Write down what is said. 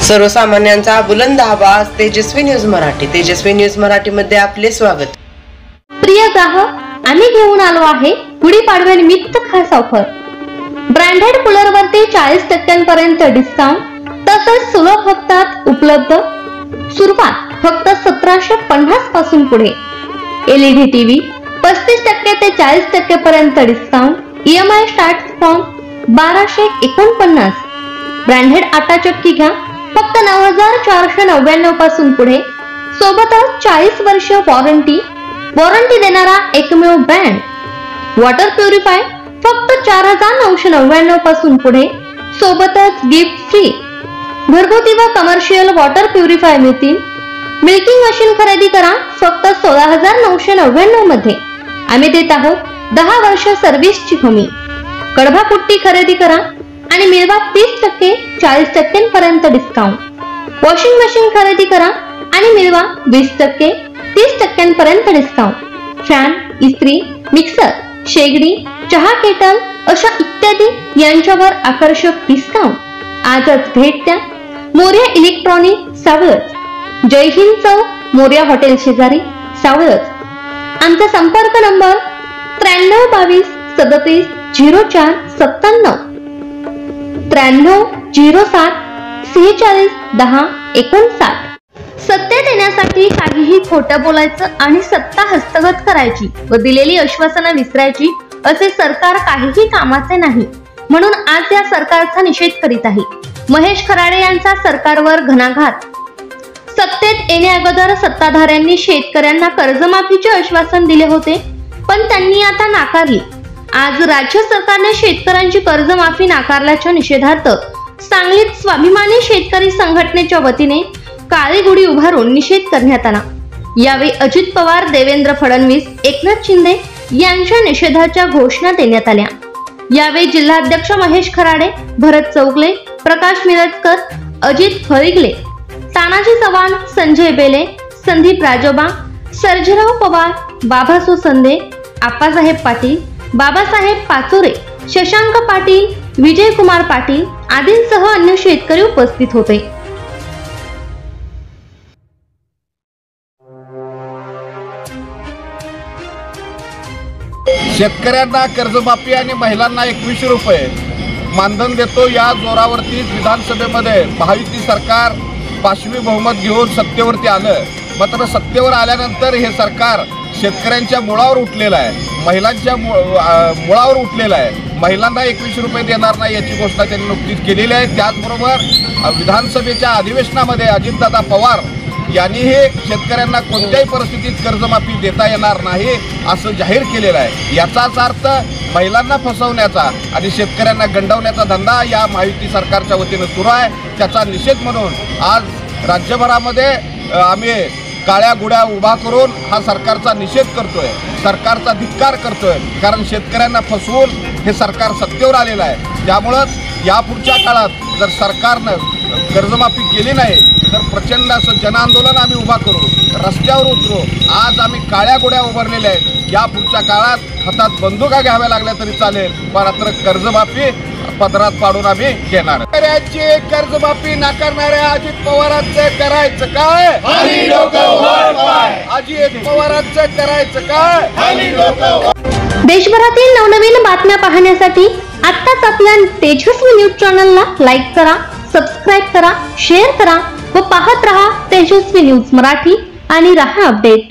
सर्वसामान्यांचा बुलंद आवाज तेजस्वी न्यूज मराठी. तेजस्वी न्यूज मराठी मध्ये आपले स्वागत. प्रिय ग्राहक, आम्ही घेऊन आलो आहे गुढीपाडव्यानिमित्त खास ऑफर. ब्रँडेड कूलर वरती 40% पर्यंत डिस्काउंट, तसंच सुलभ हप्त्यात उपलब्ध. सुरुवात फक्त 1750 पासून पुढे. LED टीव्ही 35% ते 40% पर्यंत discount. EMI start from 1249. Branded आटा चक्की घ्या फक्त 9499 पासून पुढे. सोबतच 40 वर्ष वॉरंटी देणारा एकमेव ब्रँड. वॉटर प्युरिफायर फक्त 4999 पासून पुढे. सोबतच गिफ्ट फ्री. घरगुती व कमर्शियल वॉटर प्युरिफायर मिळतील. मिल्किंग मशीन खरेदी करा फक्त 16999 मध्ये. आम्ही देत आहोत 10 वर्ष सर्व्हिसची हमी. कडभा पुट्टी खरेदी करा आणि मिळवा 30% 40% पर्यंत डिस्काउंट. वॉशिंग मशीन खरेदी करा आणि मिळवा 20% 30% पर्यंत डिस्काउंट. फॅन, इस्त्री, मिक्सर, शेगडी, चहा केटल अशा इत्यादी यांच्यावर आकर्षक डिस्काउंट. आजच भेट द्या मोर्या इलेक्ट्रॉनिक, सावळज. जय हिंद चौक, मोर्या हॉटेल शेजारी, सावळज. आमचा संपर्क नंबर 9322 37 04 97, 93 07 46 10 59. सत्य देण्यासाठी काहीही खोटं बोलायचं आणि सत्ता हस्तगत करायची व दिलेली आश्वासनं विसरायची असे सरकार काहीही कामाचे नाही. म्हणून आज या सरकारचा निषेध करीत आहे. महेश खराडे यांचा सरकारवर घणाघात. सत्तेत येण्याअगोदर सत्ताधाऱ्यांनी शेतकऱ्यांना कर्जमाफीचे आश्वासन दिले होते, पण त्यांनी आता नाकारली. आज राज्य सरकारने शेतकऱ्यांची कर्जमाफी नाकारल्याच्या निषेधार्थ सांगलीत स्वाभिमानी शेतकरी संघटनेच्या वतीने काळी गुढी उभारून निषेध करण्यात आला. यावेळी अजित पवार, देवेंद्र फडणवीस, एकनाथ शिंदे यांच्या निषेधाच्या घोषणा देण्यात आल्या. यावेळी जिल्हाध्यक्ष महेश खराडे, भरत चौगले, प्रकाश मिरजकर, अजित फळिगले, तानाजी चव्हाण, संजय बेले, संदीप राजोबा, सर्जेराव पवार, बाबासो संदे, आप्पासाहेब पाटील, बाबासाहेब पाचोरे, शशांक पाटील, विजय कुमार पाटील आदींसह अन्य शेतकरी उपस्थित होते. शेतकऱ्यांना कर्जमाफी आणि महिलांना 2100 रुपये मानधन देतो या जोरावरती विधानसभेमध्ये महायुती सरकार 5वी बहुमत घेऊन सत्तेवरती आलं. मात्र सत्तेवर आल्यानंतर हे सरकार शेतकऱ्यांच्या मुळावर उठलेलं आहे, महिलांच्या मुळावर उठलेलं आहे. महिलांना 2100 रुपये देणार नाही याची घोषणा त्यांनी नुकतीच केलेली आहे. त्याचबरोबर विधानसभेच्या अधिवेशनामध्ये अजितदादा पवार यांनीही शेतकऱ्यांना कोणत्याही परिस्थितीत कर्जमाफी देता येणार नाही असं जाहीर केलेलं आहे. याचाच अर्थ महिलांना फसवण्याचा आणि शेतकऱ्यांना गंडवण्याचा धंदा या महायुती सरकारच्या वतीनं सुरू आहे. त्याचा निषेध म्हणून आज राज्यभरामध्ये आम्ही काळ्या गुड्या उभा करून हा सरकारचा निषेध करतोय, सरकारचा धिक्कार करतोय. कारण शेतकऱ्यांना फसवून हे सरकार सत्तेवर आलेलं आहे. त्यामुळंच यापुढच्या काळात जर सरकारनं कर्जमाफी केली नाही तर प्रचंड असं जनआंदोलन आम्ही उभा करू, रस्त्यावर उतरू. आज आम्ही काळ्या गोड्या उभारलेल्या आहेत. या पुढच्या काळात हातात बंदुका घ्याव्या लागल्या तरी चालेल, मात्र कर्जमाफी पदरात पाडून आम्ही घेणार. कर्जमाफी नाकारणाऱ्या अजित पवारांचं करायचं काय? अजित पवारांचं करायचं काय? देशभरातील नवनवीन बातम्या पाहण्यासाठी आत्ताच आपल्या तेजस्वी न्यूज चॅनलला लाईक करा, सबस्क्राईब करा, शेअर करा व पाहत रहा तेजस्वी न्यूज मराठी आणि रहा अपडेट.